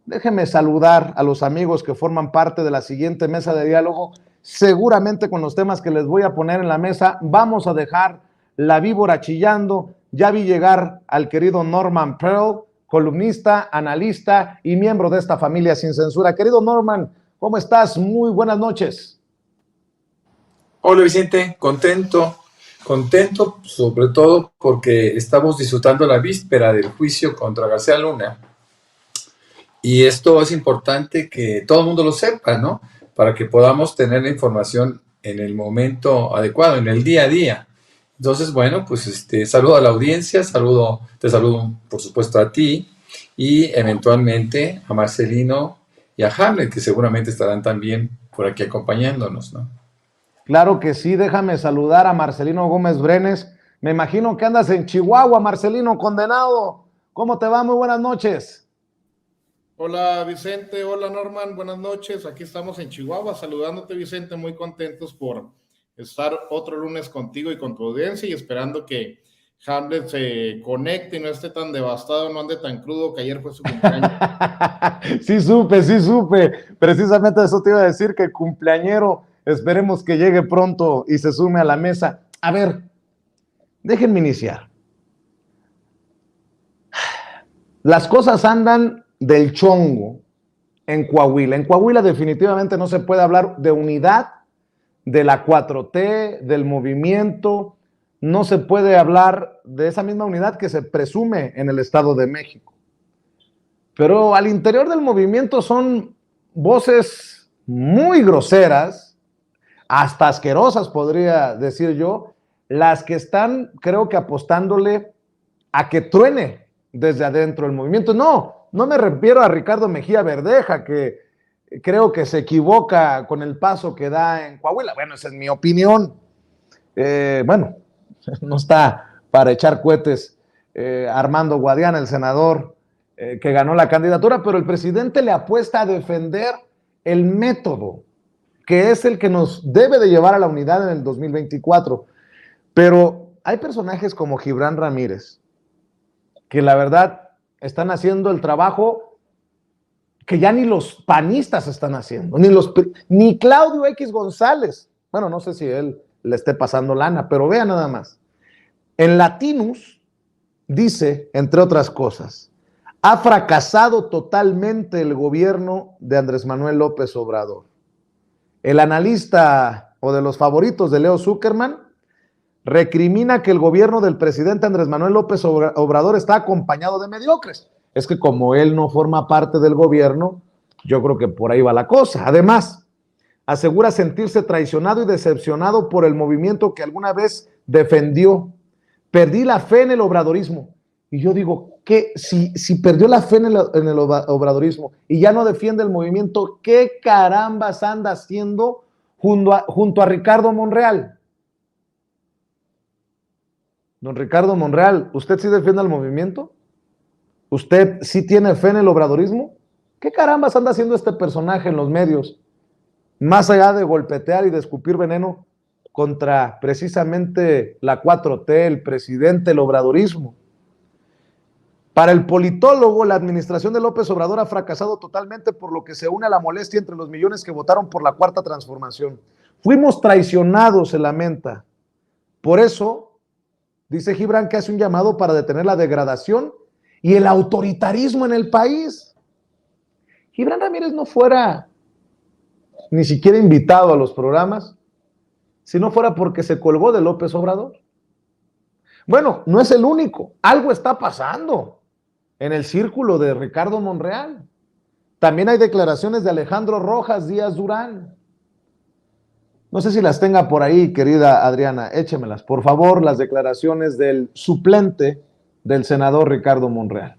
déjeme saludar a los amigos que forman parte de la siguiente mesa de diálogo. Seguramente con los temas que les voy a poner en la mesa vamos a dejar la víbora chillando. Ya vi llegar al querido Norman Pearl, columnista, analista y miembro de esta familia sin censura. Querido Norman, ¿cómo estás? Muy buenas noches. Hola Vicente, contento sobre todo porque estamos disfrutando la víspera del juicio contra García Luna. Y esto es importante que todo el mundo lo sepa, ¿no? Para que podamos tener la información en el momento adecuado, en el día a día. Entonces, bueno, pues saludo a la audiencia, te saludo por supuesto a ti y eventualmente a Marcelino y a Hamlet, que seguramente estarán también por aquí acompañándonos, ¿no? Claro que sí, déjame saludar a Marcelino Gómez Brenes. Me imagino que andas en Chihuahua, Marcelino, condenado. ¿Cómo te va? Muy buenas noches. Hola Vicente, hola Norman, buenas noches. Aquí estamos en Chihuahua saludándote Vicente, muy contentos por estar otro lunes contigo y con tu audiencia y esperando que Hamlet se conecte y no esté tan devastado, no ande tan crudo que ayer fue su cumpleaños. Sí supe. Precisamente eso te iba a decir, que cumpleañero, esperemos que llegue pronto y se sume a la mesa. A ver, déjenme iniciar. Las cosas andan del chongo en Coahuila. En Coahuila definitivamente no se puede hablar de unidad de la 4T, del movimiento. No se puede hablar de esa misma unidad que se presume en el Estado de México. Pero al interior del movimiento son voces muy groseras, hasta asquerosas podría decir yo, las que están, creo que apostándole a que truene desde adentro el movimiento. No me refiero a Ricardo Mejía Verdeja, que creo que se equivoca con el paso que da en Coahuila. Bueno, esa es mi opinión. Bueno, no está para echar cohetes Armando Guadiana, el senador que ganó la candidatura, pero el presidente le apuesta a defender el método, que es el que nos debe de llevar a la unidad en el 2024. Pero hay personajes como Gibran Ramírez, que la verdad están haciendo el trabajo que ya ni los panistas están haciendo, ni Claudio X González. Bueno, no sé si él le esté pasando lana, pero vea nada más. En Latinus dice, entre otras cosas, ha fracasado totalmente el gobierno de Andrés Manuel López Obrador. El analista o de los favoritos de Leo Zuckerman recrimina que el gobierno del presidente Andrés Manuel López Obrador está acompañado de mediocres. Es que como él no forma parte del gobierno, yo creo que por ahí va la cosa. Además, asegura sentirse traicionado y decepcionado por el movimiento que alguna vez defendió. Perdí la fe en el obradorismo. Y yo digo, que si perdió la fe en el obradorismo y ya no defiende el movimiento, ¿qué carambas anda haciendo junto a Ricardo Monreal? Don Ricardo Monreal, ¿usted sí defiende el movimiento? ¿Usted sí tiene fe en el obradorismo? ¿Qué carambas anda haciendo este personaje en los medios? Más allá de golpetear y de escupir veneno contra precisamente la 4T, el presidente, el obradorismo. Para el politólogo, la administración de López Obrador ha fracasado totalmente, por lo que se une a la molestia entre los millones que votaron por la Cuarta Transformación. Fuimos traicionados, se lamenta. Por eso, dice Gibran que hace un llamado para detener la degradación y el autoritarismo en el país. Gibran Ramírez no fuera ni siquiera invitado a los programas si no fuera porque se colgó de López Obrador. Bueno, no es el único. Algo está pasando en el círculo de Ricardo Monreal. También hay declaraciones de Alejandro Rojas Díaz Durán. No sé si las tenga por ahí, querida Adriana, échemelas, por favor, las declaraciones del suplente del senador Ricardo Monreal.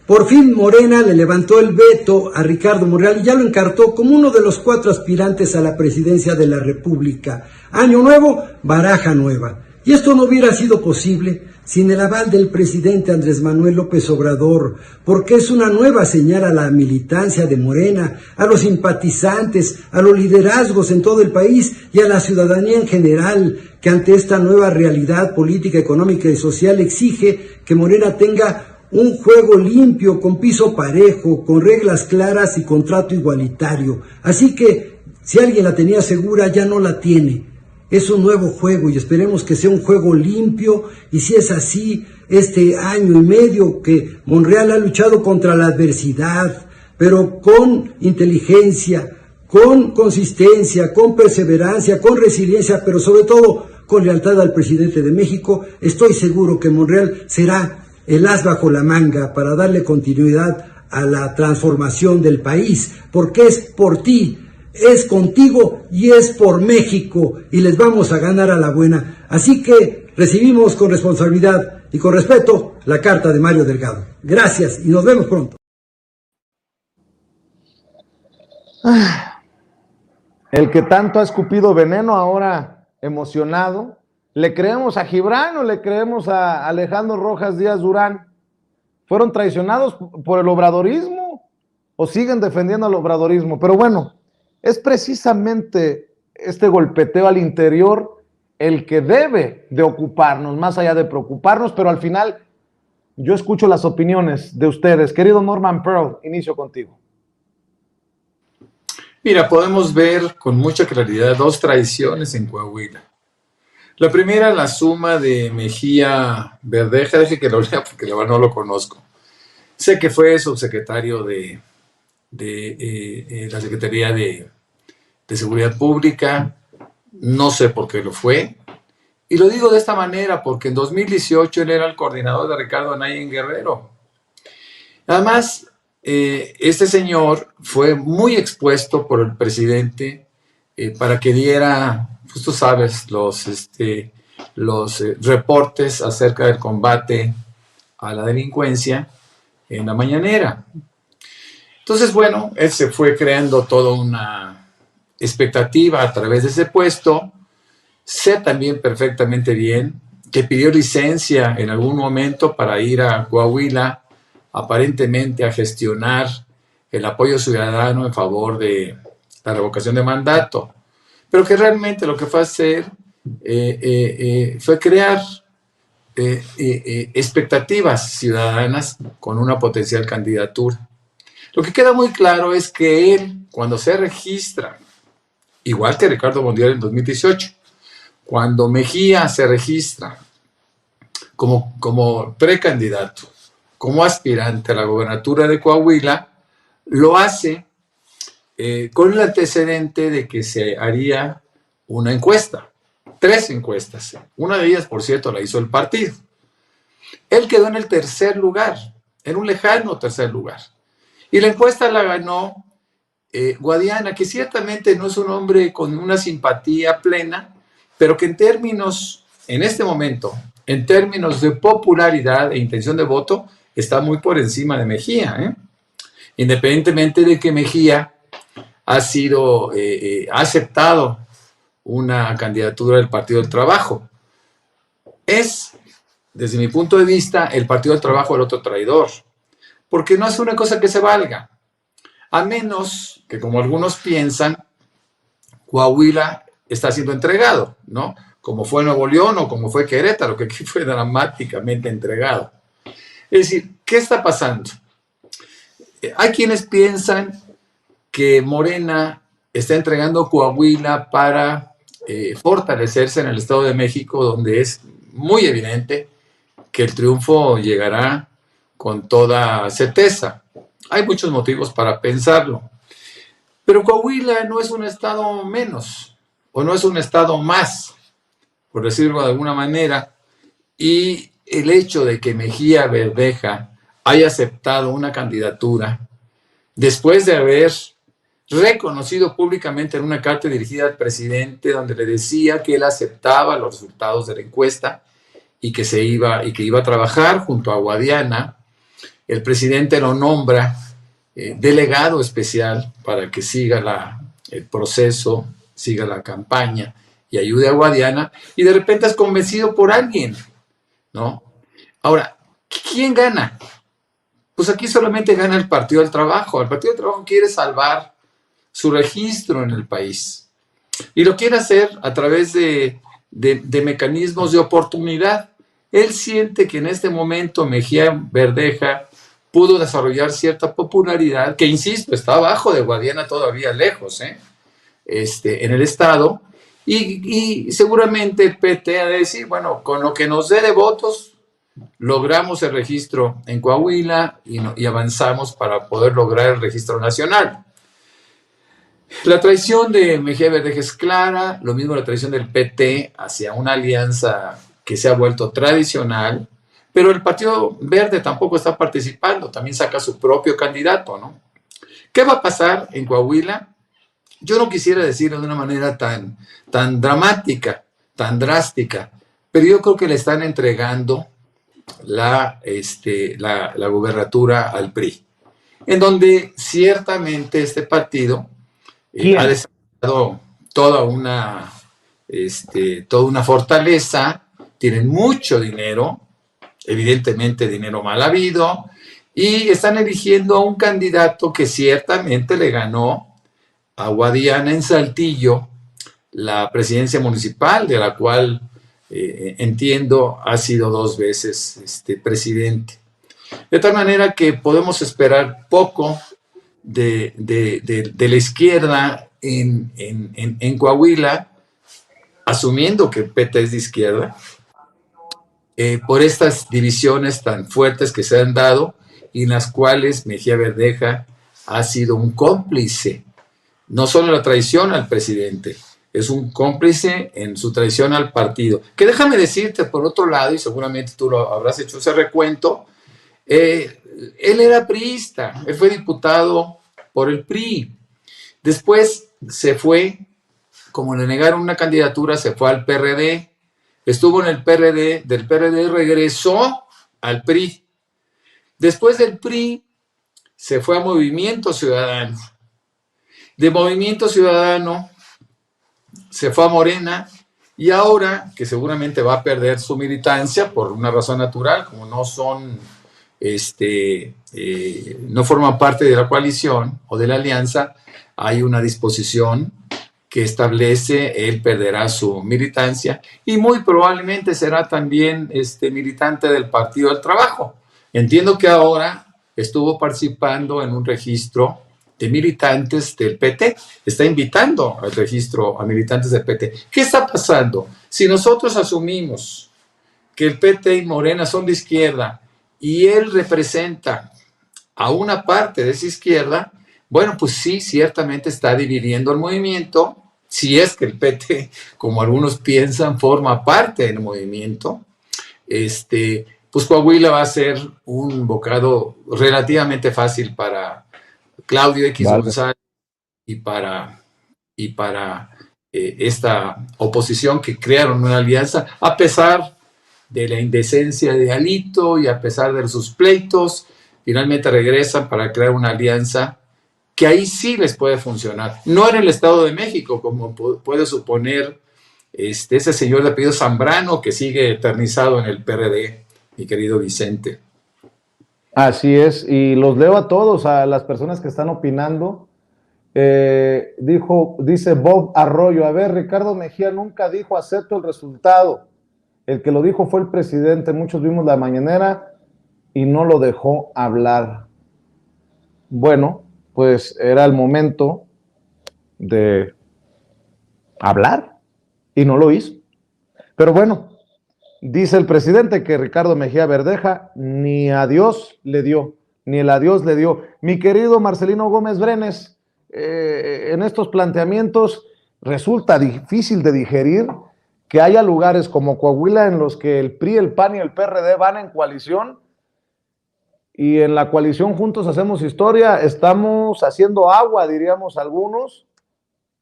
Por fin Morena le levantó el veto a Ricardo Monreal y ya lo encartó como uno de los 4 aspirantes a la presidencia de la República. Año nuevo, baraja nueva. Y esto no hubiera sido posible sin el aval del presidente Andrés Manuel López Obrador, porque es una nueva señal a la militancia de Morena, a los simpatizantes, a los liderazgos en todo el país y a la ciudadanía en general, que ante esta nueva realidad política, económica y social exige que Morena tenga un juego limpio, con piso parejo, con reglas claras y contrato igualitario. Así que, si alguien la tenía segura, ya no la tiene. Es un nuevo juego y esperemos que sea un juego limpio, y si es así, este año y medio que Monreal ha luchado contra la adversidad, pero con inteligencia, con consistencia, con perseverancia, con resiliencia, pero sobre todo con lealtad al presidente de México, estoy seguro que Monreal será el as bajo la manga para darle continuidad a la transformación del país, porque es por ti, es contigo y es por México, y les vamos a ganar a la buena. Así que recibimos con responsabilidad y con respeto la carta de Mario Delgado. Gracias y nos vemos pronto. El que tanto ha escupido veneno, ahora emocionado. ¿Le creemos a Gibran o le creemos a Alejandro Rojas Díaz Durán? ¿Fueron traicionados por el obradorismo o siguen defendiendo al obradorismo? Pero bueno, es precisamente este golpeteo al interior el que debe de ocuparnos, más allá de preocuparnos, pero al final yo escucho las opiniones de ustedes. Querido Norman Pearl, inicio contigo. Mira, podemos ver con mucha claridad dos traiciones en Coahuila. La primera, la suma de Mejía Verdeja, deje que lo lea porque la verdad no lo conozco. Sé que fue subsecretario de la Secretaría de Seguridad Pública, no sé por qué lo fue, y lo digo de esta manera porque en 2018 él era el coordinador de Ricardo Anaya en Guerrero. Además, este señor fue muy expuesto por el presidente para que diera, pues tú sabes, los reportes acerca del combate a la delincuencia en la mañanera. Entonces, bueno, él se fue creando toda una expectativa a través de ese puesto. Sé también perfectamente bien que pidió licencia en algún momento para ir a Coahuila, aparentemente a gestionar el apoyo ciudadano en favor de la revocación de mandato, pero que realmente lo que fue a hacer fue crear expectativas ciudadanas con una potencial candidatura. Lo que queda muy claro es que él, cuando se registra, igual que Ricardo Monreal en 2018, cuando Mejía se registra como precandidato, como aspirante a la gobernatura de Coahuila, lo hace con el antecedente de que se haría una encuesta, 3 encuestas. Una de ellas, por cierto, la hizo el partido. Él quedó en el tercer lugar, en un lejano tercer lugar. Y la encuesta la ganó Guadiana, que ciertamente no es un hombre con una simpatía plena, pero que en este momento, en términos de popularidad e intención de voto, está muy por encima de Mejía, independientemente de que Mejía ha aceptado una candidatura del Partido del Trabajo. Es, desde mi punto de vista, el Partido del Trabajo el otro traidor, porque no es una cosa que se valga, a menos que, como algunos piensan, Coahuila está siendo entregado, ¿no? Como fue Nuevo León o como fue Querétaro, que aquí fue dramáticamente entregado. Es decir, ¿qué está pasando? Hay quienes piensan que Morena está entregando Coahuila para fortalecerse en el Estado de México, donde es muy evidente que el triunfo llegará con toda certeza. Hay muchos motivos para pensarlo. Pero Coahuila no es un estado menos, o no es un estado más, por decirlo de alguna manera, y el hecho de que Mejía Verdeja haya aceptado una candidatura después de haber reconocido públicamente en una carta dirigida al presidente donde le decía que él aceptaba los resultados de la encuesta y que iba a trabajar junto a Guadiana, el presidente lo nombra delegado especial para que siga el proceso, siga la campaña y ayude a Guadiana, y de repente es convencido por alguien, ¿no? Ahora, ¿quién gana? Pues aquí solamente gana el Partido del Trabajo. El Partido del Trabajo quiere salvar su registro en el país y lo quiere hacer a través de mecanismos de oportunidad. Él siente que en este momento Mejía Verdeja pudo desarrollar cierta popularidad, que insisto, está abajo de Guadiana todavía lejos, en el estado, y seguramente el PT ha de decir, bueno, con lo que nos dé de votos, logramos el registro en Coahuila y avanzamos para poder lograr el registro nacional. La traición de Mejía Verdeja es clara, lo mismo la traición del PT hacia una alianza que se ha vuelto tradicional, pero el Partido Verde tampoco está participando, también saca su propio candidato, ¿no? ¿Qué va a pasar en Coahuila? Yo no quisiera decirlo de una manera tan dramática, tan drástica, pero yo creo que le están entregando la gubernatura al PRI, en donde ciertamente este partido ha desarrollado toda una fortaleza, tienen mucho dinero, evidentemente dinero mal habido, y están eligiendo a un candidato que ciertamente le ganó a Guadiana en Saltillo la presidencia municipal, de la cual entiendo ha sido 2 veces presidente. De tal manera que podemos esperar poco de la izquierda en Coahuila, asumiendo que el PT es de izquierda, por estas divisiones tan fuertes que se han dado y en las cuales Mejía Verdeja ha sido un cómplice, no solo en la traición al presidente, es un cómplice en su traición al partido. Que déjame decirte, por otro lado, y seguramente tú lo habrás hecho ese recuento, él era priista, él fue diputado por el PRI. Después se fue, como le negaron una candidatura, se fue al PRD, estuvo en el PRD, del PRD regresó al PRI. Después del PRI se fue a Movimiento Ciudadano. De Movimiento Ciudadano se fue a Morena y ahora, que seguramente va a perder su militancia por una razón natural, como no son, no forman parte de la coalición o de la alianza, hay una disposición que establece él perderá su militancia y muy probablemente será también militante del Partido del Trabajo. Entiendo que ahora estuvo participando en un registro de militantes del PT, está invitando al registro a militantes del PT. ¿Qué está pasando? Si nosotros asumimos que el PT y Morena son de izquierda y él representa a una parte de esa izquierda, bueno, pues sí, ciertamente está dividiendo el movimiento, si es que el PT, como algunos piensan, forma parte del movimiento, pues Coahuila va a ser un bocado relativamente fácil para Claudio X González y para esta oposición que crearon una alianza, a pesar de la indecencia de Alito y a pesar de sus pleitos, finalmente regresan para crear una alianza que ahí sí les puede funcionar. No en el Estado de México, como puede suponer ese señor de apellido Zambrano, que sigue eternizado en el PRD, mi querido Vicente. Así es, y los leo a todos, a las personas que están opinando. Dice Bob Arroyo, a ver, Ricardo Mejía nunca dijo acepto el resultado. El que lo dijo fue el presidente. Muchos vimos la mañanera y no lo dejó hablar. Bueno, pues era el momento de hablar y no lo hizo. Pero bueno, dice el presidente que Ricardo Mejía Verdeja ni a Dios le dio, ni el adiós le dio. Mi querido Marcelino Gómez Brenes, en estos planteamientos resulta difícil de digerir que haya lugares como Coahuila en los que el PRI, el PAN y el PRD van en coalición y en la coalición Juntos Hacemos Historia estamos haciendo agua, diríamos algunos.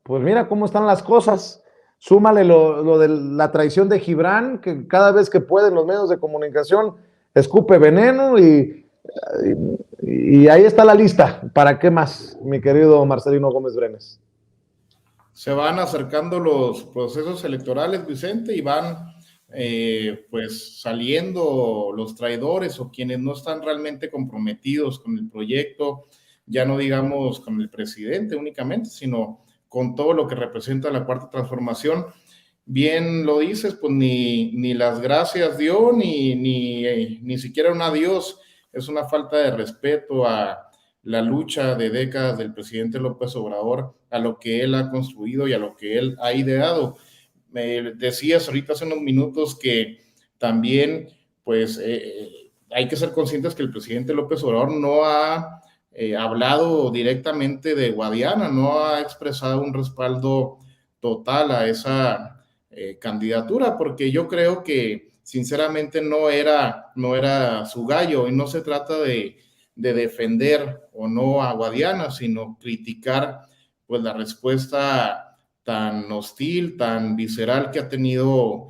Pues mira cómo están las cosas. Súmale lo de la traición de Gibran, que cada vez que pueden los medios de comunicación escupe veneno y ahí está la lista. ¿Para qué más, mi querido Marcelino Gómez Brenes? Se van acercando los procesos electorales, Vicente, y van pues saliendo los traidores o quienes no están realmente comprometidos con el proyecto, ya no digamos con el presidente únicamente, sino con todo lo que representa la Cuarta Transformación. Bien lo dices, pues ni las gracias dio, ni siquiera un adiós. Es una falta de respeto a la lucha de décadas del presidente López Obrador, a lo que él ha construido y a lo que él ha ideado. Me decías ahorita hace unos minutos que también, pues, hay que ser conscientes que el presidente López Obrador no ha hablado directamente de Guadiana, no ha expresado un respaldo total a esa candidatura, porque yo creo que sinceramente no era su gallo, y no se trata de defender o no a Guadiana, sino criticar pues la respuesta tan hostil, tan visceral que ha tenido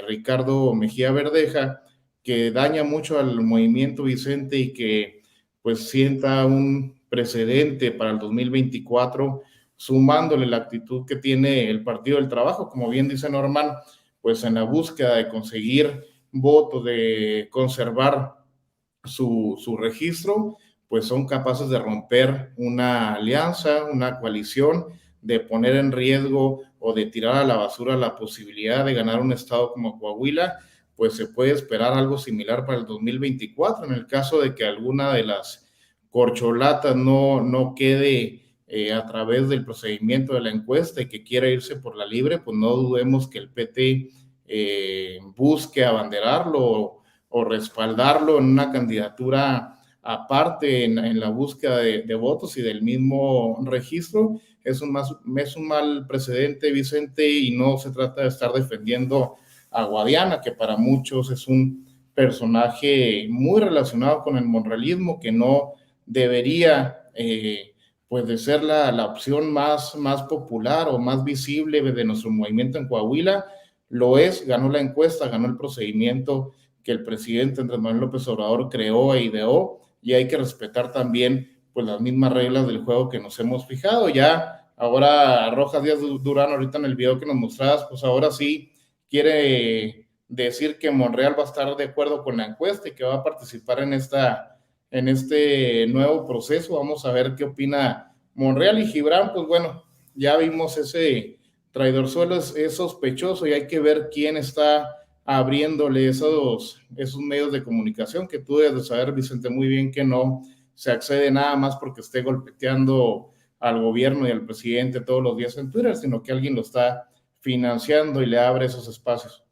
Ricardo Mejía Verdeja, que daña mucho al movimiento, Vicente, y que pues sienta un precedente para el 2024, sumándole la actitud que tiene el Partido del Trabajo, como bien dice Norman, pues en la búsqueda de conseguir votos, de conservar su registro, pues son capaces de romper una alianza, una coalición, de poner en riesgo o de tirar a la basura la posibilidad de ganar un estado como Coahuila. Pues se puede esperar algo similar para el 2024, en el caso de que alguna de las corcholatas no quede a través del procedimiento de la encuesta y que quiera irse por la libre, pues no dudemos que el PT busque abanderarlo o respaldarlo en una candidatura aparte en la búsqueda de votos y del mismo registro. Es un mal precedente, Vicente, y no se trata de estar defendiendo a Guadiana, que para muchos es un personaje muy relacionado con el monrealismo, que no debería pues de ser la opción más popular o más visible de nuestro movimiento en Coahuila. Lo es, ganó la encuesta, ganó el procedimiento que el presidente Andrés Manuel López Obrador creó e ideó, y hay que respetar también pues las mismas reglas del juego que nos hemos fijado. Ya ahora Rojas Díaz Durán, ahorita en el video que nos mostrabas, pues ahora sí quiere decir que Monreal va a estar de acuerdo con la encuesta y que va a participar en este nuevo proceso. Vamos a ver qué opina Monreal. Y Gibran, pues bueno, ya vimos ese traidorzuelo, es sospechoso, y hay que ver quién está abriéndole esos medios de comunicación, que tú debes de saber, Vicente, muy bien que no se accede nada más porque esté golpeteando al gobierno y al presidente todos los días en Twitter, sino que alguien lo está financiando y le abre esos espacios.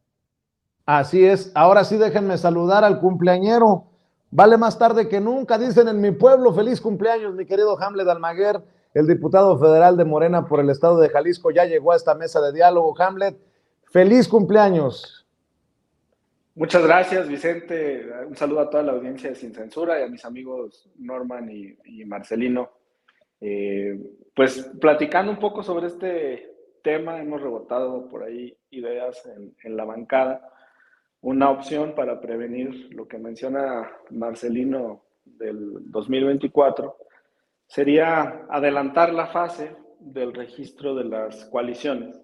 Así es. Ahora sí, déjenme saludar al cumpleañero. Vale más tarde que nunca, dicen en mi pueblo. Feliz cumpleaños, mi querido Hamlet Almaguer, el diputado federal de Morena por el estado de Jalisco. Ya llegó a esta mesa de diálogo. Hamlet, feliz cumpleaños. Muchas gracias, Vicente. Un saludo a toda la audiencia de Sin Censura y a mis amigos Norman y Marcelino. Pues platicando un poco sobre este tema, hemos rebotado por ahí ideas en la bancada. Una opción para prevenir lo que menciona Marcelino del 2024 sería adelantar la fase del registro de las coaliciones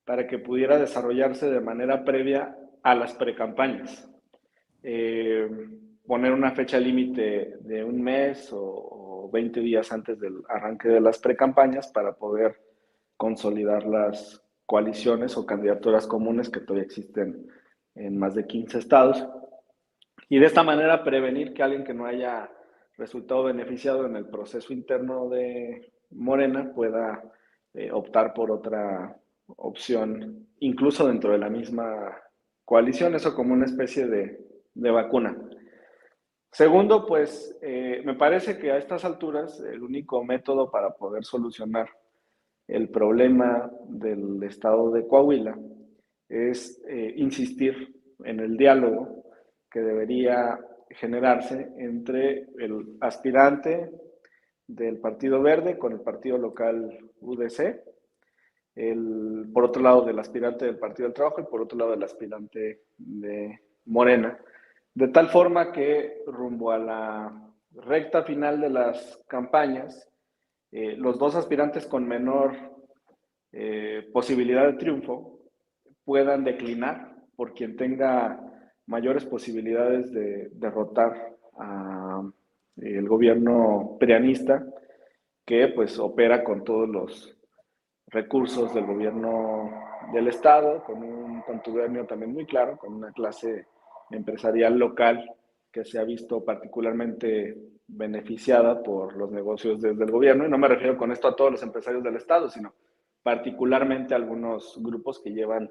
para que pudiera desarrollarse de manera previa a las precampañas. Poner una fecha límite de un mes o 20 días antes del arranque de las precampañas para poder consolidar las coaliciones o candidaturas comunes que todavía existen en más de 15 estados, y de esta manera prevenir que alguien que no haya resultado beneficiado en el proceso interno de Morena pueda optar por otra opción, incluso dentro de la misma coalición, eso como una especie de vacuna. Segundo, pues me parece que a estas alturas el único método para poder solucionar el problema del estado de Coahuila es insistir en el diálogo que debería generarse entre el aspirante del Partido Verde con el partido local UDC, por otro lado del aspirante del Partido del Trabajo y por otro lado del aspirante de Morena, de tal forma que rumbo a la recta final de las campañas, los dos aspirantes con menor posibilidad de triunfo puedan declinar por quien tenga mayores posibilidades de derrotar a el gobierno prianista, que pues opera con todos los recursos del gobierno del estado, con un contubernio también muy claro, con una clase empresarial local que se ha visto particularmente beneficiada por los negocios desde el gobierno, y no me refiero con esto a todos los empresarios del estado, sino particularmente a algunos grupos que llevan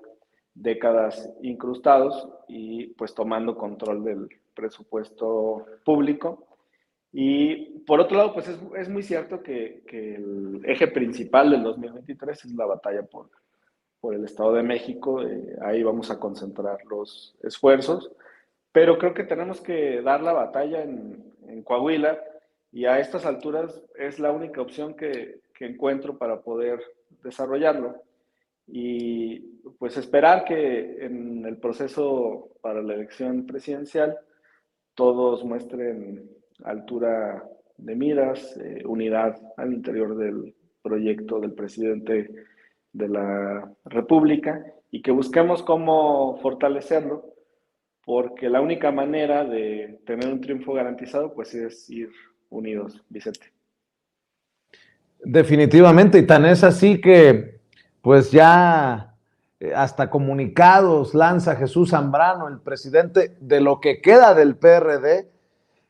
décadas incrustados y pues tomando control del presupuesto público. Y por otro lado, pues es muy cierto que el eje principal del 2023 es la batalla por el Estado de México. Ahí vamos a concentrar los esfuerzos, pero creo que tenemos que dar la batalla en Coahuila, y a estas alturas es la única opción que encuentro para poder desarrollarlo. Y pues esperar que en el proceso para la elección presidencial todos muestren altura de miras, unidad al interior del proyecto del presidente de la República, y que busquemos cómo fortalecerlo, porque la única manera de tener un triunfo garantizado pues es ir unidos, Vicente. Definitivamente, y tan es así que pues ya hasta comunicados lanza Jesús Zambrano, el presidente de lo que queda del PRD.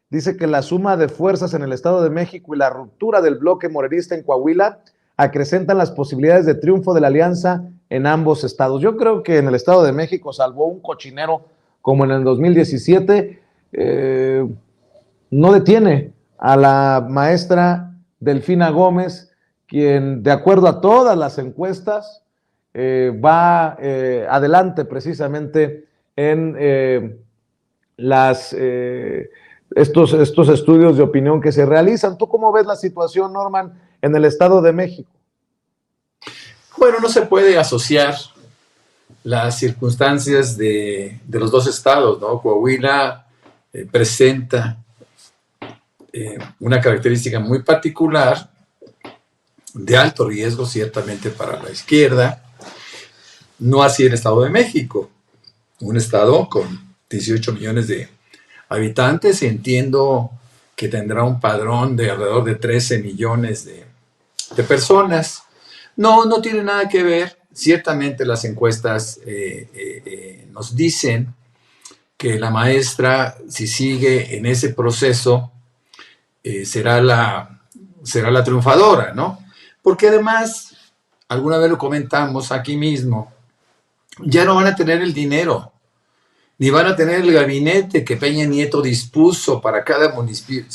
Dice que la suma de fuerzas en el Estado de México y la ruptura del bloque morenista en Coahuila acrecentan las posibilidades de triunfo de la alianza en ambos estados. Yo creo que en el Estado de México, salvo un cochinero como en el 2017, no detiene a la maestra Delfina Gómez, quien, de acuerdo a todas las encuestas, va adelante precisamente en estos estudios de opinión que se realizan. ¿Tú cómo ves la situación, Norman, en el Estado de México? Bueno, no se puede asociar las circunstancias de los dos estados, ¿no? Coahuila presenta una característica muy particular, de alto riesgo ciertamente para la izquierda, no así el Estado de México, un estado con 18 millones de habitantes, y entiendo que tendrá un padrón de alrededor de 13 millones de personas. No tiene nada que ver. Ciertamente las encuestas nos dicen que la maestra, si sigue en ese proceso, será la triunfadora, ¿no? Porque además, alguna vez lo comentamos aquí mismo, ya no van a tener el dinero, ni van a tener el gabinete que Peña Nieto dispuso para cada municipio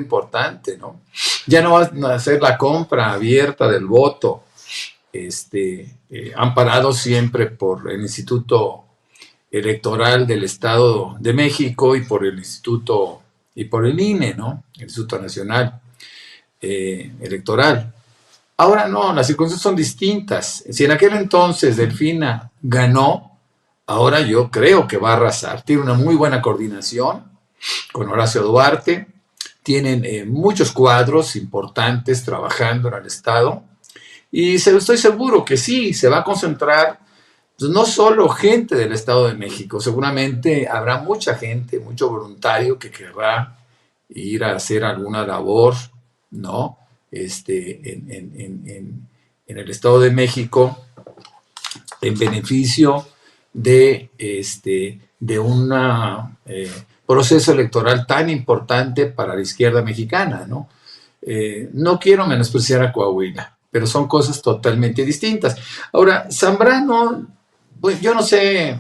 importante, ¿no? Ya no van a hacer la compra abierta del voto, amparado siempre por el Instituto Electoral del Estado de México y por el Instituto y por el INE, ¿no? El Instituto Nacional Electoral. Ahora no, las circunstancias son distintas. Si en aquel entonces Delfina ganó, ahora yo creo que va a arrasar. Tiene una muy buena coordinación con Horacio Duarte, tienen muchos cuadros importantes trabajando en el Estado, y estoy seguro que sí, se va a concentrar pues, no solo gente del Estado de México, seguramente habrá mucha gente, mucho voluntario que querrá ir a hacer alguna labor, ¿no? En el Estado de México, en beneficio de un proceso electoral tan importante para la izquierda mexicana, ¿no? No quiero menospreciar a Coahuila, pero son cosas totalmente distintas. Ahora, Zambrano, pues yo no sé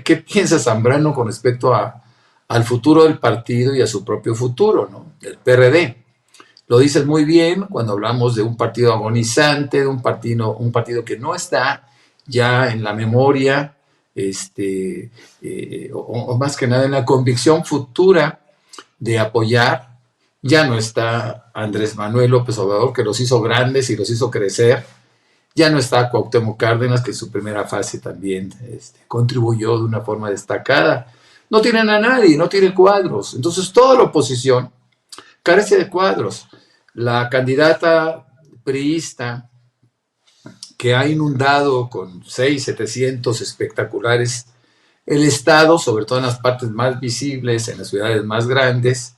qué piensa Zambrano con respecto al futuro del partido y a su propio futuro, ¿no? Del PRD. Lo dices muy bien cuando hablamos de un partido agonizante, de un partido que no está ya en la memoria, o más que nada en la convicción futura de apoyar. Ya no está Andrés Manuel López Obrador, que los hizo grandes y los hizo crecer. Ya no está Cuauhtémoc Cárdenas, que en su primera fase también contribuyó de una forma destacada. No tienen a nadie, no tienen cuadros. Entonces toda la oposición carece de cuadros. La candidata priista que ha inundado con 700 espectaculares el Estado, sobre todo en las partes más visibles, en las ciudades más grandes,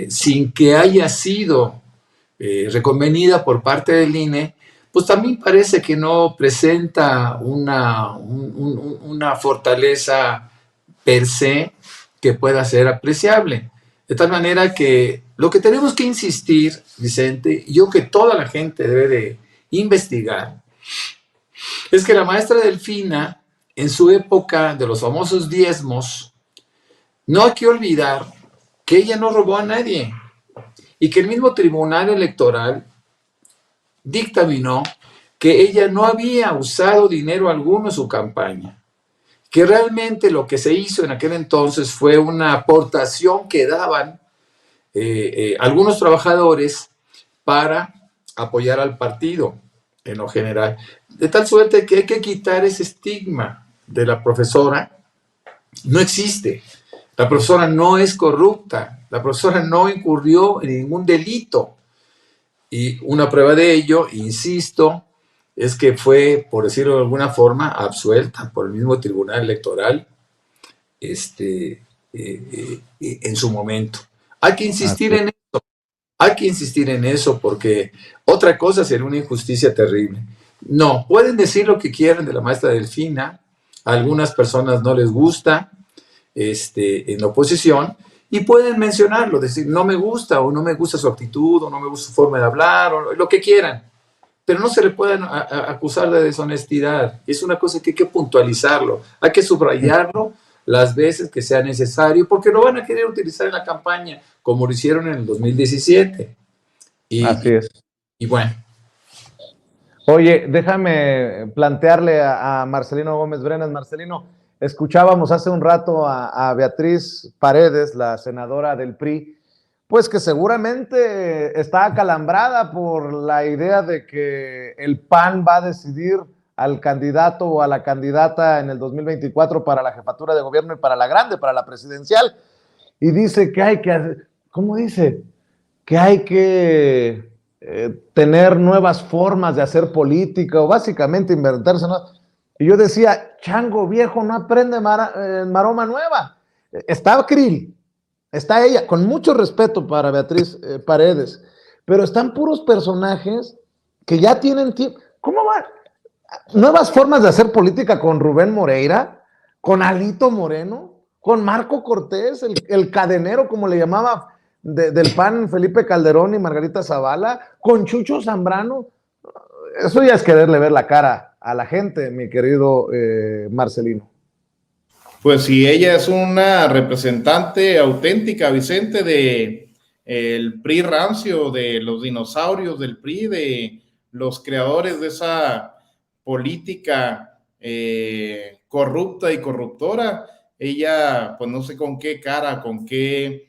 sin que haya sido reconvenida por parte del INE, pues también parece que no presenta una fortaleza per se que pueda ser apreciable. De tal manera que lo que tenemos que insistir, Vicente, y yo que toda la gente debe de investigar, es que la maestra Delfina, en su época de los famosos diezmos, no hay que olvidar que ella no robó a nadie y que el mismo Tribunal Electoral dictaminó que ella no había usado dinero alguno en su campaña, que realmente lo que se hizo en aquel entonces fue una aportación que daban algunos trabajadores para apoyar al partido en lo general. De tal suerte que hay que quitar ese estigma de la profesora. No existe. La profesora no es corrupta. La profesora no incurrió en ningún delito. Y una prueba de ello, insisto, es que fue, por decirlo de alguna forma, absuelta por el mismo Tribunal Electoral en su momento. Hay que insistir en eso. Hay que insistir en eso porque otra cosa sería una injusticia terrible. No, pueden decir lo que quieran de la maestra Delfina, a algunas personas no les gusta en la oposición y pueden mencionarlo, decir no me gusta o no me gusta su actitud o no me gusta su forma de hablar o lo que quieran, pero no se le pueden acusar de deshonestidad. Es una cosa que hay que puntualizarlo, hay que subrayarlo las veces que sea necesario porque lo van a querer utilizar en la campaña como lo hicieron en el 2017. Así es. Y bueno. Oye, déjame plantearle a Marcelino Gómez Brenes. Marcelino, escuchábamos hace un rato a Beatriz Paredes, la senadora del PRI, pues que seguramente está acalambrada por la idea de que el PAN va a decidir al candidato o a la candidata en el 2024 para la jefatura de gobierno y para la grande, para la presidencial. Y dice que hay que hacer, ¿cómo dice? Que hay que tener nuevas formas de hacer política o básicamente inventarse, ¿no? Y yo decía, chango viejo, no aprende maroma nueva. Está Krill, está ella, con mucho respeto para Beatriz Paredes, pero están puros personajes que ya tienen tiempo. ¿Cómo va? Nuevas formas de hacer política con Rubén Moreira, con Alito Moreno, con Marco Cortés, el cadenero, como le llamaba del PAN Felipe Calderón y Margarita Zavala, con Chucho Zambrano. Eso ya es quererle ver la cara a la gente, mi querido Marcelino. Pues sí, ella es una representante auténtica, Vicente, de el PRI rancio, de los dinosaurios del PRI, de los creadores de esa política corrupta y corruptora. Ella, pues no sé con qué cara, con qué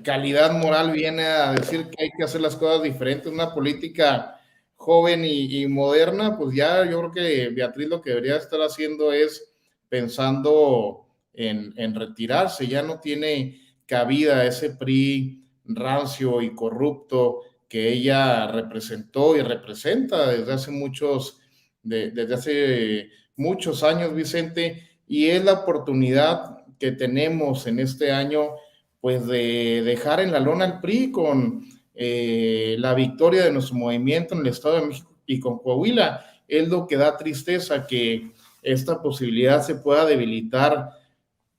calidad moral viene a decir que hay que hacer las cosas diferentes, una política joven y moderna. Pues ya yo creo que Beatriz lo que debería estar haciendo es pensando en retirarse, ya no tiene cabida ese PRI rancio y corrupto que ella representó y representa desde hace muchos años, Vicente, y es la oportunidad que tenemos en este año pues de dejar en la lona al PRI con la victoria de nuestro movimiento en el Estado de México y con Coahuila. Es lo que da tristeza que esta posibilidad se pueda debilitar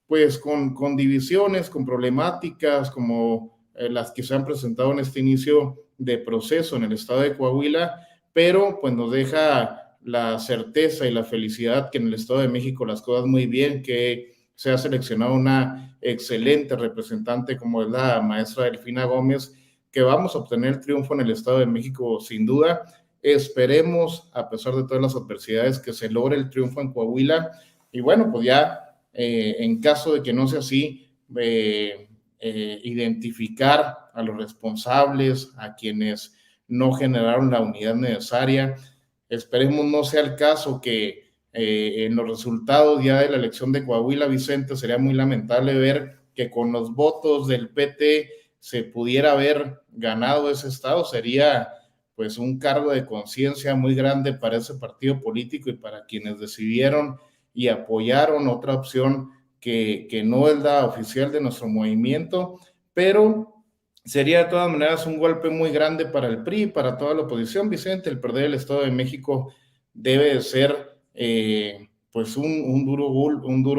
pues con divisiones, con problemáticas como las que se han presentado en este inicio de proceso en el Estado de Coahuila, pero pues nos deja la certeza y la felicidad que en el Estado de México las cosas muy bien, que se ha seleccionado una excelente representante como es la maestra Delfina Gómez, que vamos a obtener triunfo en el Estado de México sin duda. Esperemos, a pesar de todas las adversidades, que se logre el triunfo en Coahuila. Y bueno, pues ya en caso de que no sea así, identificar a los responsables, a quienes no generaron la unidad necesaria. Esperemos no sea el caso que en los resultados ya de la elección de Coahuila, Vicente, sería muy lamentable ver que con los votos del PT se pudiera haber ganado ese estado. Sería pues un cargo de conciencia muy grande para ese partido político y para quienes decidieron y apoyaron otra opción que no es la oficial de nuestro movimiento, pero sería de todas maneras un golpe muy grande para el PRI, para toda la oposición, Vicente. El perder el Estado de México debe de ser pues un duro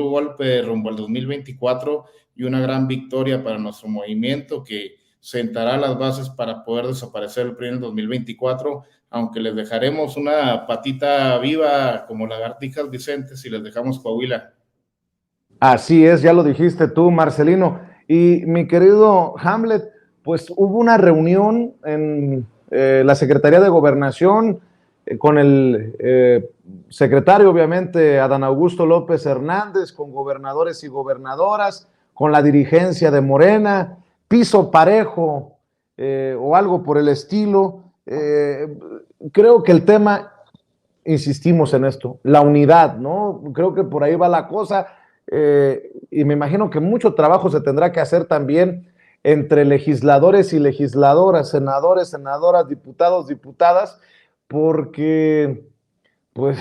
golpe rumbo al 2024 y una gran victoria para nuestro movimiento que sentará las bases para poder desaparecer el PRI en el 2024, aunque les dejaremos una patita viva como lagartijas, Vicente, si les dejamos Coahuila. Así es, ya lo dijiste tú, Marcelino. Y mi querido Hamlet, pues hubo una reunión en la Secretaría de Gobernación con el secretario, obviamente, Adán Augusto López Hernández, con gobernadores y gobernadoras, con la dirigencia de Morena, piso parejo o algo por el estilo. Creo que el tema, insistimos en esto, la unidad, ¿no? Creo que por ahí va la cosa. Y me imagino que mucho trabajo se tendrá que hacer también entre legisladores y legisladoras, senadores, senadoras, diputados, diputadas, porque pues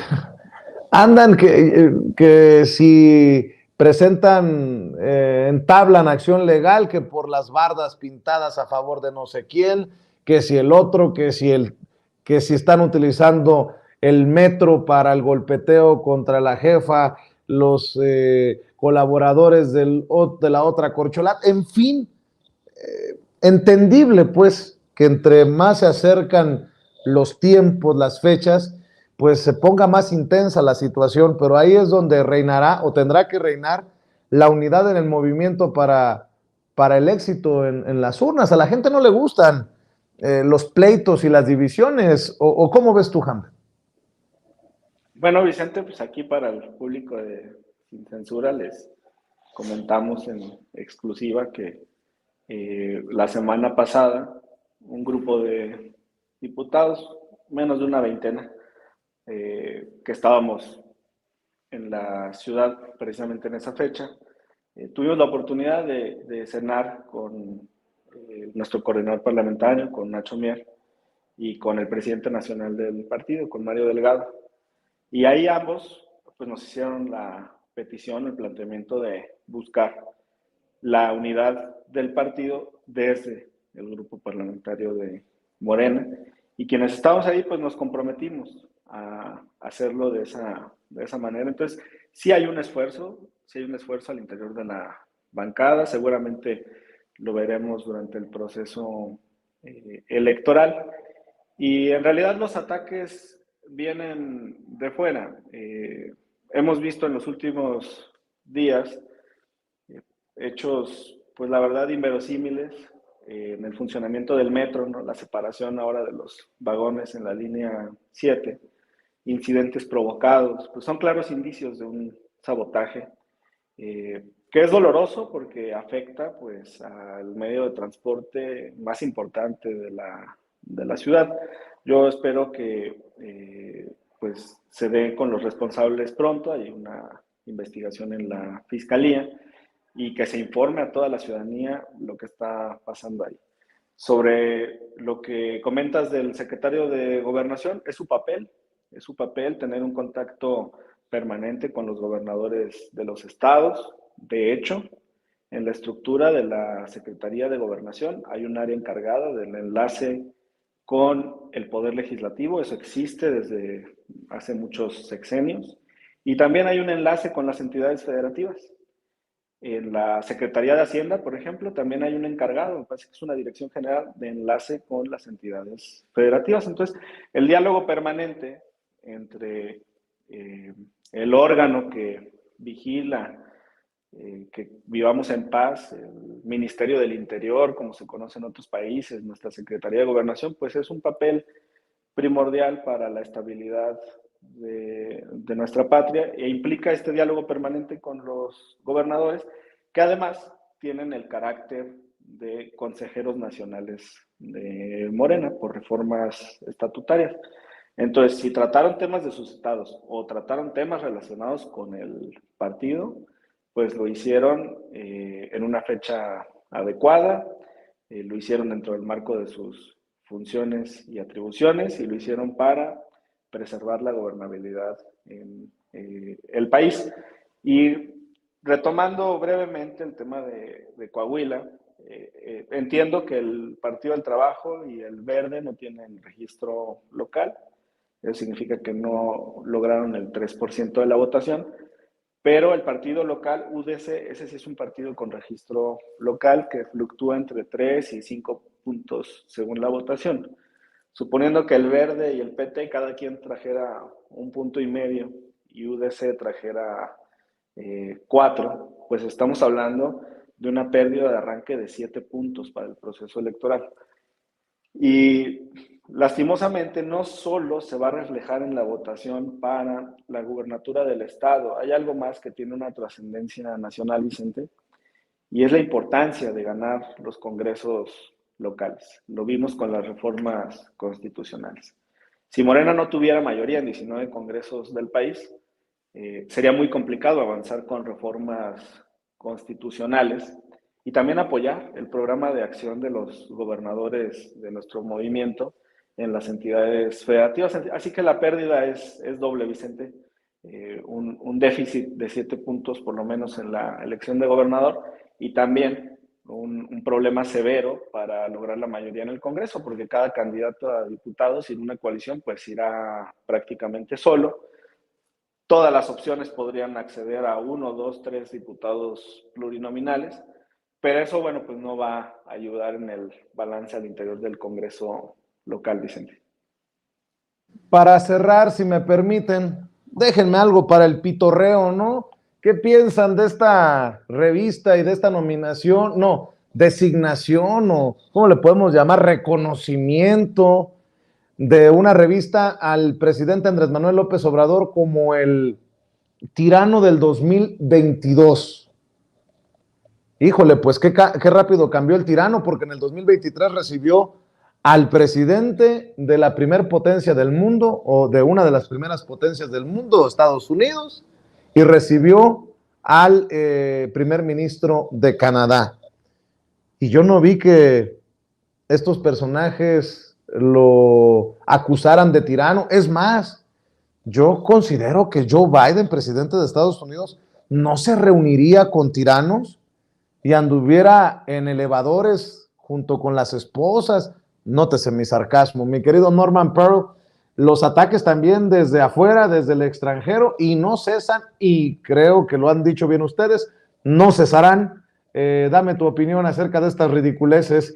andan que si presentan, entablan acción legal, que por las bardas pintadas a favor de no sé quién, que si el otro, que si están utilizando el metro para el golpeteo contra la jefa, los colaboradores de la otra corcholata, en fin, entendible pues que entre más se acercan los tiempos, las fechas, pues se ponga más intensa la situación, pero ahí es donde reinará o tendrá que reinar la unidad en el movimiento para el éxito en las urnas. A la gente no le gustan los pleitos y las divisiones, o ¿cómo ves tú, Hamlet? Bueno, Vicente, pues aquí para el público de Sin Censura les comentamos en exclusiva que la semana pasada un grupo de diputados, menos de una veintena, que estábamos en la ciudad precisamente en esa fecha, tuvimos la oportunidad de cenar con nuestro coordinador parlamentario, con Nacho Mier, y con el presidente nacional del partido, con Mario Delgado. Y ahí ambos pues, nos hicieron la petición, el planteamiento de buscar la unidad del partido desde el grupo parlamentario de Morena. Y quienes estábamos ahí, pues nos comprometimos a hacerlo de esa manera. Entonces, sí hay un esfuerzo al interior de la bancada. Seguramente lo veremos durante el proceso electoral. Y en realidad los ataques vienen de fuera. Hemos visto en los últimos días hechos, pues la verdad, inverosímiles en el funcionamiento del metro, ¿no? La separación ahora de los vagones en la línea 7, incidentes provocados, pues son claros indicios de un sabotaje que es doloroso porque afecta pues al medio de transporte más importante de la ciudad. Yo espero que pues se dé con los responsables pronto, hay una investigación en la fiscalía y que se informe a toda la ciudadanía lo que está pasando ahí. Sobre lo que comentas del secretario de Gobernación, es su papel tener un contacto permanente con los gobernadores de los estados. De hecho, en la estructura de la Secretaría de Gobernación hay un área encargada del enlace con el Poder Legislativo, eso existe desde hace muchos sexenios, y también hay un enlace con las entidades federativas. En la Secretaría de Hacienda, por ejemplo, también hay un encargado, me parece que es una dirección general de enlace con las entidades federativas. Entonces, el diálogo permanente entre el órgano que vigila que vivamos en paz, el Ministerio del Interior, como se conoce en otros países, nuestra Secretaría de Gobernación, pues es un papel primordial para la estabilidad de nuestra patria e implica este diálogo permanente con los gobernadores, que además tienen el carácter de consejeros nacionales de Morena por reformas estatutarias. Entonces, si trataron temas de sus estados o trataron temas relacionados con el partido, pues lo hicieron en una fecha adecuada, lo hicieron dentro del marco de sus funciones y atribuciones, y lo hicieron para preservar la gobernabilidad en el país. Y retomando brevemente el tema de Coahuila, entiendo que el Partido del Trabajo y el Verde no tienen registro local. Eso significa que no lograron el 3% de la votación, pero el partido local, UDC, ese sí es un partido con registro local que fluctúa entre 3 y 5 puntos según la votación. Suponiendo que el Verde y el PT cada quien trajera 1,5 puntos y UDC trajera 4, pues estamos hablando de una pérdida de arranque de 7 puntos para el proceso electoral. Y lastimosamente no solo se va a reflejar en la votación para la gubernatura del estado, hay algo más que tiene una trascendencia nacional, Vicente, y es la importancia de ganar los congresos locales. Lo vimos con las reformas constitucionales. Si Morena no tuviera mayoría en 19 congresos del país, sería muy complicado avanzar con reformas constitucionales y también apoyar el programa de acción de los gobernadores de nuestro movimiento en las entidades federativas. Así que la pérdida es doble, Vicente. Un déficit de 7 puntos por lo menos en la elección de gobernador y también un problema severo para lograr la mayoría en el Congreso, porque cada candidato a diputado sin una coalición pues irá prácticamente solo. Todas las opciones podrían acceder a 1, 2, 3 diputados plurinominales, pero eso, bueno, pues no va a ayudar en el balance al interior del Congreso local, Vicente. Para cerrar, si me permiten, déjenme algo para el pitorreo, ¿no? ¿Qué piensan de esta revista y de esta nominación? No, designación o, ¿cómo le podemos llamar? Reconocimiento de una revista al presidente Andrés Manuel López Obrador como el tirano del 2022. Híjole, pues qué rápido cambió el tirano, porque en el 2023 recibió al presidente de la primer potencia del mundo, o de una de las primeras potencias del mundo, Estados Unidos, y recibió al primer ministro de Canadá. Y yo no vi que estos personajes lo acusaran de tirano. Es más, yo considero que Joe Biden, presidente de Estados Unidos, no se reuniría con tiranos y anduviera en elevadores junto con las esposas. Nótese mi sarcasmo, mi querido Norman Pearl. Los ataques también desde afuera, desde el extranjero, y no cesan, y creo que lo han dicho bien ustedes, no cesarán. Dame tu opinión acerca de estas ridiculeces.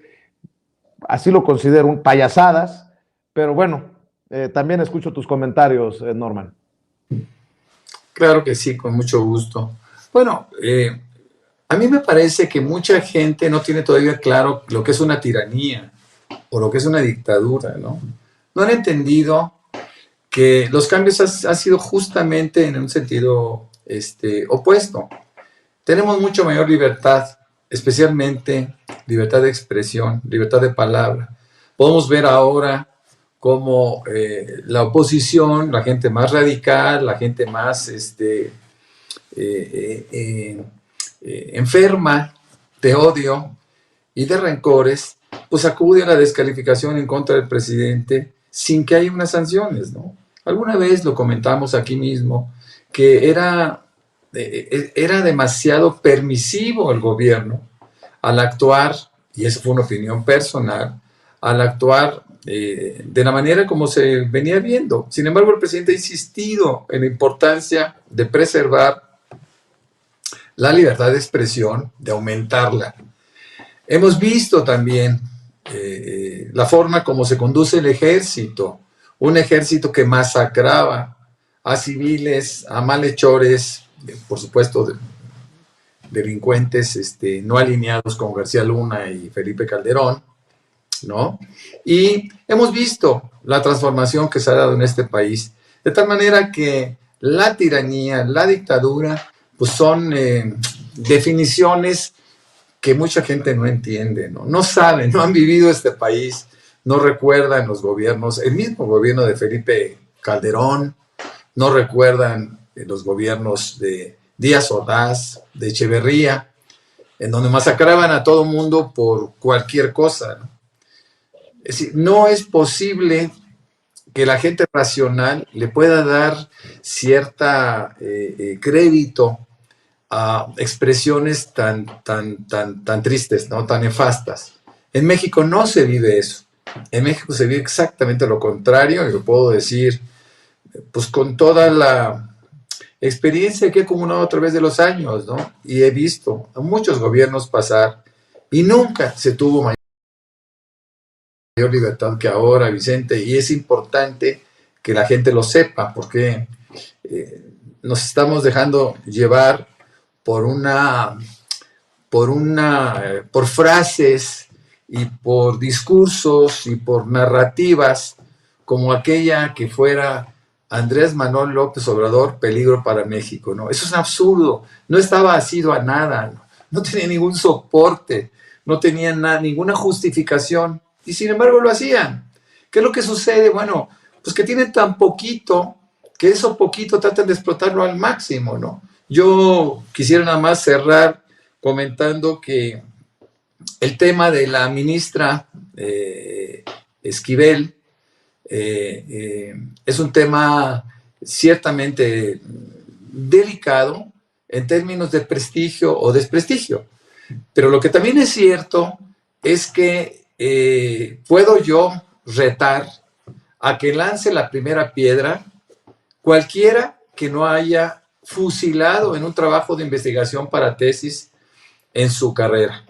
Así lo considero, payasadas, pero bueno, también escucho tus comentarios, Norman. Claro que sí, con mucho gusto. Bueno, a mí me parece que mucha gente no tiene todavía claro lo que es una tiranía o lo que es una dictadura, ¿no? No han entendido que los cambios han sido justamente en un sentido opuesto. Tenemos mucho mayor libertad, especialmente libertad de expresión, libertad de palabra. Podemos ver ahora cómo la oposición, la gente más radical, la gente más enferma de odio y de rencores, pues acude a la descalificación en contra del presidente sin que haya unas sanciones, ¿no? Alguna vez lo comentamos aquí mismo, que era demasiado permisivo el gobierno al actuar, y eso fue una opinión personal, al actuar de la manera como se venía viendo. Sin embargo, el presidente ha insistido en la importancia de preservar la libertad de expresión, de aumentarla. Hemos visto también la forma como se conduce el ejército, un ejército que masacraba a civiles, a malhechores, por supuesto, delincuentes no alineados con García Luna y Felipe Calderón, ¿no? Y hemos visto la transformación que se ha dado en este país, de tal manera que la tiranía, la dictadura, pues son definiciones que mucha gente no entiende, no saben, no han vivido este país, no recuerdan los gobiernos, el mismo gobierno de Felipe Calderón, no recuerdan los gobiernos de Díaz Ordaz, de Echeverría, en donde masacraban a todo mundo por cualquier cosa, ¿no? Es decir, no es posible que la gente racional le pueda dar cierta crédito a expresiones tan tristes, ¿no? Tan nefastas. En México no se vive eso. En México se vive exactamente lo contrario, y lo puedo decir pues con toda la experiencia que he acumulado a través de los años, ¿no? Y he visto a muchos gobiernos pasar y nunca se tuvo mayor libertad que ahora, Vicente, y es importante que la gente lo sepa, porque nos estamos dejando llevar por frases y por discursos y por narrativas como aquella que fuera Andrés Manuel López Obrador, peligro para México, ¿no? Eso es un absurdo, no estaba asido a nada, no tenía ningún soporte, no tenía ninguna justificación, y sin embargo lo hacían. ¿Qué es lo que sucede? Bueno, pues que tienen tan poquito, que eso poquito tratan de explotarlo al máximo, ¿no? Yo quisiera nada más cerrar comentando que el tema de la ministra Esquivel es un tema ciertamente delicado en términos de prestigio o desprestigio. Pero lo que también es cierto es que puedo yo retar a que lance la primera piedra cualquiera que no haya fusilado en un trabajo de investigación para tesis en su carrera.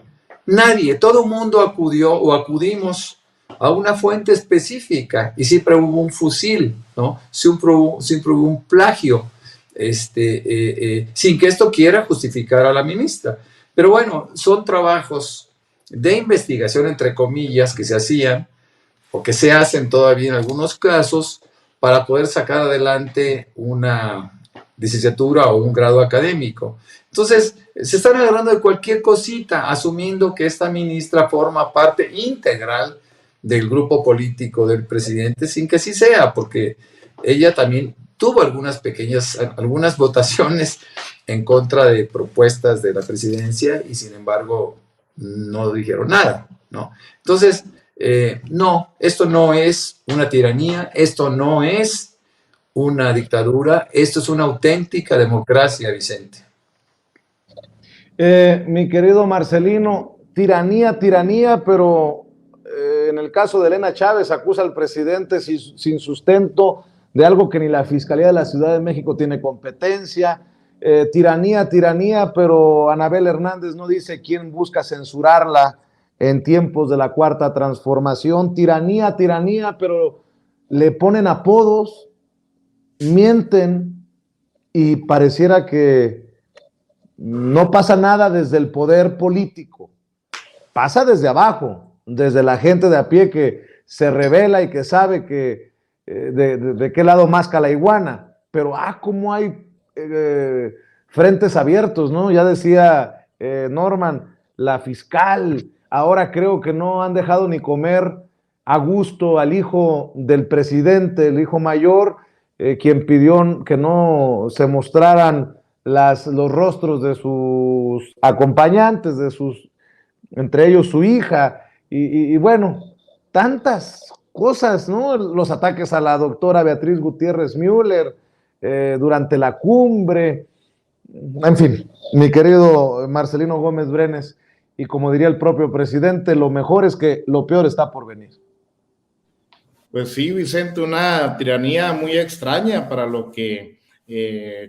Nadie, todo el mundo acudió o acudimos a una fuente específica y siempre hubo un fusil, ¿no? Siempre hubo un plagio, sin que esto quiera justificar a la ministra. Pero bueno, son trabajos de investigación, entre comillas, que se hacían o que se hacen todavía en algunos casos para poder sacar adelante una licenciatura o un grado académico. Entonces, se están agarrando de cualquier cosita, asumiendo que esta ministra forma parte integral del grupo político del presidente, sin que así sea, porque ella también tuvo algunas votaciones en contra de propuestas de la presidencia y sin embargo no dijeron nada, ¿no? Entonces, no, esto no es una tiranía, esto no es una dictadura, esto es una auténtica democracia, Vicente. Mi querido Marcelino, tiranía, pero en el caso de Elena Chávez acusa al presidente sin sustento de algo que ni la Fiscalía de la Ciudad de México tiene competencia. Tiranía, pero Anabel Hernández no dice quién busca censurarla en tiempos de la Cuarta Transformación. Tiranía, pero le ponen apodos, mienten y pareciera que no pasa nada desde el poder político, pasa desde abajo, desde la gente de a pie que se revela y que sabe que de qué lado masca la iguana, pero cómo hay frentes abiertos, ¿no? Ya decía Norman, la fiscal, ahora creo que no han dejado ni comer a gusto al hijo del presidente, el hijo mayor, quien pidió que no se mostraran los rostros de sus acompañantes, entre ellos su hija, y bueno, tantas cosas, ¿no? Los ataques a la doctora Beatriz Gutiérrez Müller durante la cumbre, en fin, mi querido Marcelino Gómez Brenes, y como diría el propio presidente, lo mejor es que lo peor está por venir. Pues sí, Vicente, una tiranía muy extraña para lo que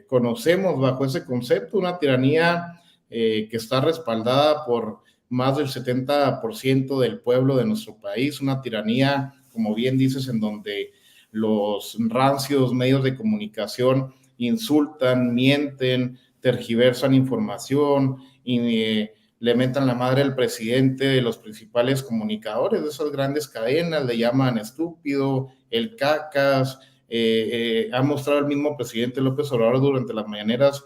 conocemos bajo ese concepto, una tiranía que está respaldada por más del 70% del pueblo de nuestro país, una tiranía, como bien dices, en donde los rancios medios de comunicación insultan, mienten, tergiversan información y le mentan la madre al presidente de los principales comunicadores de esas grandes cadenas, le llaman estúpido, el cacas. Ha mostrado el mismo presidente López Obrador durante las mañaneras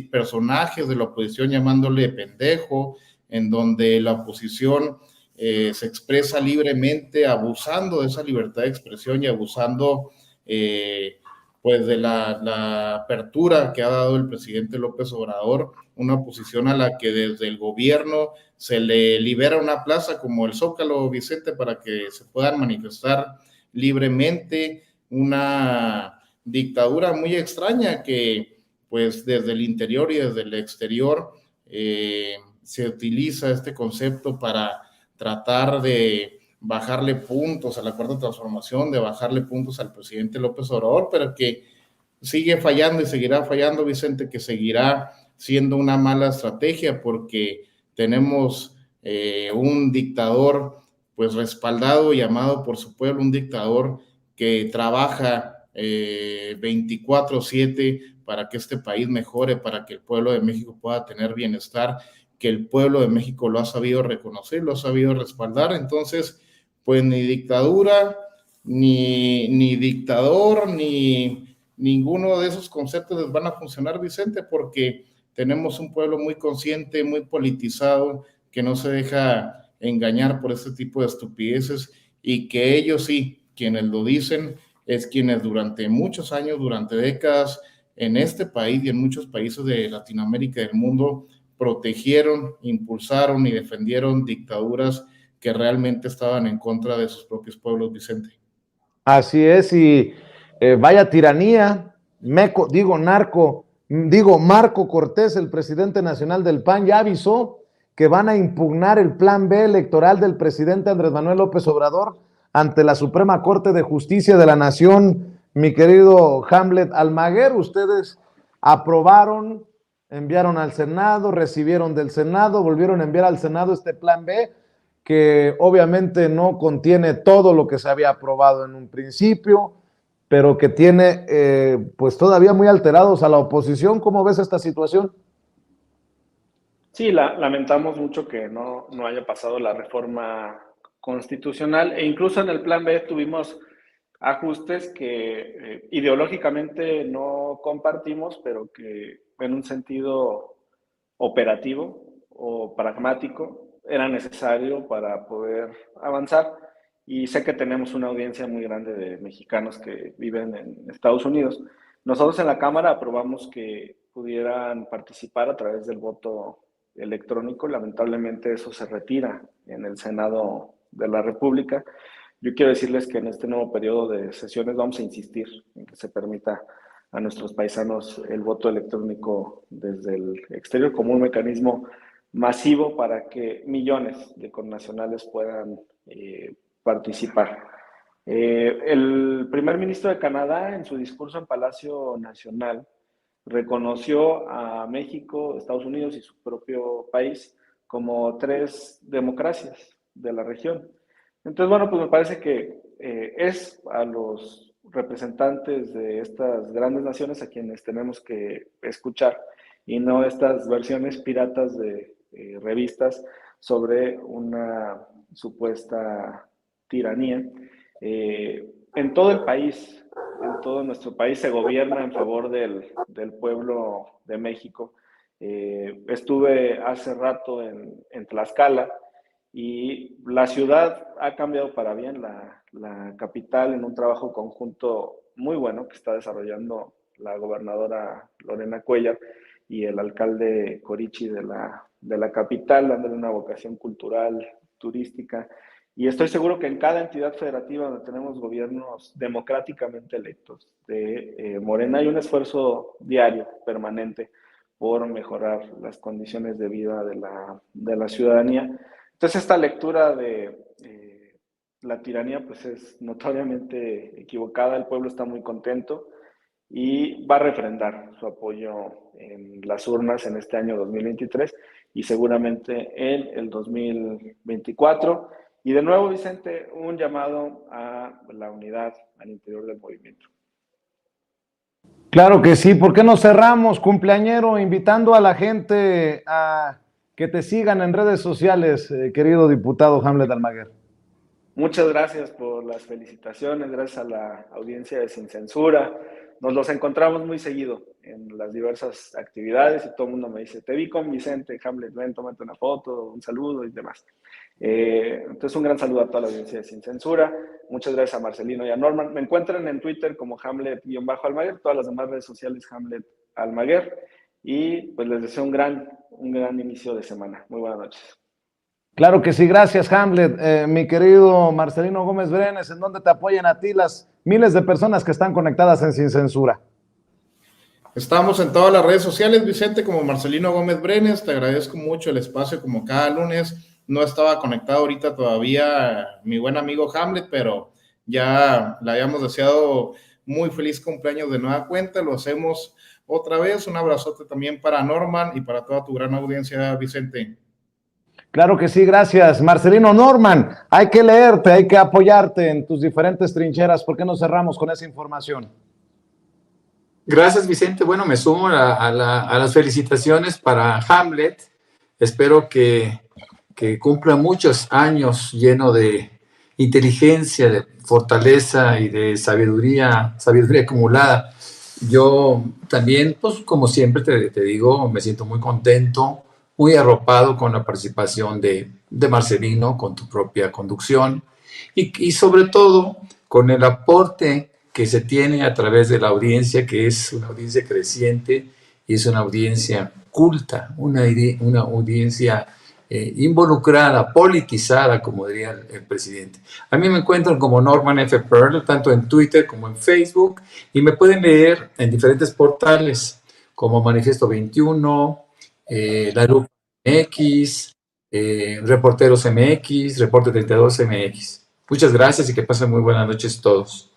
personajes de la oposición llamándole pendejo, en donde la oposición se expresa libremente, abusando de esa libertad de expresión y abusando pues de la apertura que ha dado el presidente López Obrador, una posición a la que desde el gobierno se le libera una plaza como el Zócalo, Vicente, para que se puedan manifestar libremente, una dictadura muy extraña que pues desde el interior y desde el exterior se utiliza este concepto para tratar de bajarle puntos a la Cuarta Transformación, de bajarle puntos al presidente López Obrador, pero que sigue fallando y seguirá fallando, Vicente, que seguirá siendo una mala estrategia porque tenemos un dictador pues respaldado y amado por su pueblo, un dictador que trabaja 24/7 para que este país mejore, para que el pueblo de México pueda tener bienestar, que el pueblo de México lo ha sabido reconocer, lo ha sabido respaldar. Entonces, pues ni dictadura, ni dictador, ni ninguno de esos conceptos les van a funcionar, Vicente, porque tenemos un pueblo muy consciente, muy politizado, que no se deja engañar por este tipo de estupideces y que ellos sí, quienes lo dicen, es quienes durante muchos años, durante décadas, en este país y en muchos países de Latinoamérica y del mundo, protegieron, impulsaron y defendieron dictaduras que realmente estaban en contra de sus propios pueblos, Vicente. Así es, y vaya tiranía, Marco Cortés, el presidente nacional del PAN, ya avisó que van a impugnar el plan B electoral del presidente Andrés Manuel López Obrador ante la Suprema Corte de Justicia de la Nación. Mi querido Hamlet Almaguer, ustedes aprobaron, enviaron al Senado, recibieron del Senado, volvieron a enviar al Senado este plan B, que obviamente no contiene todo lo que se había aprobado en un principio, pero que tiene pues todavía muy alterados a la oposición. ¿Cómo ves esta situación? Sí, lamentamos mucho que no haya pasado la reforma constitucional e incluso en el plan B tuvimos ajustes que ideológicamente no compartimos, pero que en un sentido operativo o pragmático era necesario para poder avanzar. Y sé que tenemos una audiencia muy grande de mexicanos que viven en Estados Unidos. Nosotros en la Cámara aprobamos que pudieran participar a través del voto electrónico. Lamentablemente eso se retira en el Senado de la República. Yo quiero decirles que en este nuevo periodo de sesiones vamos a insistir en que se permita a nuestros paisanos el voto electrónico desde el exterior como un mecanismo masivo para que millones de connacionales puedan participar. El primer ministro de Canadá, en su discurso en Palacio Nacional, reconoció a México, Estados Unidos y su propio país como 3 democracias de la región. Entonces, bueno, pues me parece que es a los representantes de estas grandes naciones a quienes tenemos que escuchar y no estas versiones piratas de revistas sobre una supuesta tiranía. En todo el país, en todo nuestro país se gobierna en favor del pueblo de México. Estuve hace rato en Tlaxcala y la ciudad ha cambiado para bien, la capital, en un trabajo conjunto muy bueno que está desarrollando la gobernadora Lorena Cuellar y el alcalde Corichi de la capital, dándole una vocación cultural, turística. Y estoy seguro que en cada entidad federativa donde tenemos gobiernos democráticamente electos de Morena hay un esfuerzo diario, permanente, por mejorar las condiciones de vida de la ciudadanía. Entonces esta lectura de la tiranía pues es notoriamente equivocada, el pueblo está muy contento y va a refrendar su apoyo en las urnas en este año 2023 y seguramente en el 2024. Y de nuevo, Vicente, un llamado a la unidad al interior del movimiento. Claro que sí. ¿Por qué no cerramos, cumpleañero, invitando a la gente a que te sigan en redes sociales, querido diputado Hamlet Almaguer? Muchas gracias por las felicitaciones, gracias a la audiencia de Sin Censura, nos los encontramos muy seguido en las diversas actividades y todo el mundo me dice, te vi con Vicente, Hamlet, ven, tómate una foto, un saludo y demás. Entonces un gran saludo a toda la audiencia de Sin Censura. Muchas gracias a Marcelino y a Norman. Me encuentran en Twitter como Hamlet-Almaguer, todas las demás redes sociales Hamlet Almaguer, y pues les deseo un gran inicio de semana. Muy buenas noches. Claro que sí, gracias Hamlet. Mi querido Marcelino Gómez Brenes, ¿en dónde te apoyan a ti las miles de personas que están conectadas en Sin Censura? Estamos en todas las redes sociales, Vicente, como Marcelino Gómez Brenes. Te agradezco mucho el espacio como cada lunes. No estaba conectado ahorita todavía mi buen amigo Hamlet, pero ya le habíamos deseado muy feliz cumpleaños de nueva cuenta. Lo hacemos otra vez. Un abrazote también para Norman y para toda tu gran audiencia, Vicente. Claro que sí, gracias. Marcelino. Norman, hay que leerte, hay que apoyarte en tus diferentes trincheras. ¿Por qué no cerramos con esa información? Gracias, Vicente. Bueno, me sumo a las felicitaciones para Hamlet. Espero que cumpla muchos años lleno de inteligencia, de fortaleza y de sabiduría acumulada. Yo también, pues como siempre te digo, me siento muy contento, muy arropado con la participación de Marcelino, con tu propia conducción y sobre todo con el aporte que se tiene a través de la audiencia, que es una audiencia creciente y es una audiencia culta, una audiencia involucrada, politizada, como diría el presidente. A mí me encuentran como Norman F. Pearl, tanto en Twitter como en Facebook, y me pueden leer en diferentes portales, como Manifiesto 21, La Lupa MX, Reporteros MX, Reporte 32 MX. Muchas gracias y que pasen muy buenas noches todos.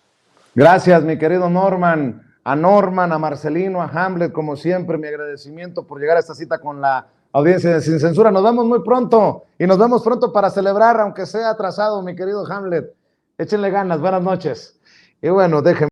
Gracias, mi querido Norman. A Norman, a Marcelino, a Hamlet, como siempre, mi agradecimiento por llegar a esta cita con la audiencia de Sin Censura. Nos vemos muy pronto y nos vemos pronto para celebrar, aunque sea atrasado, mi querido Hamlet. Échenle ganas, buenas noches. Y bueno, déjenme.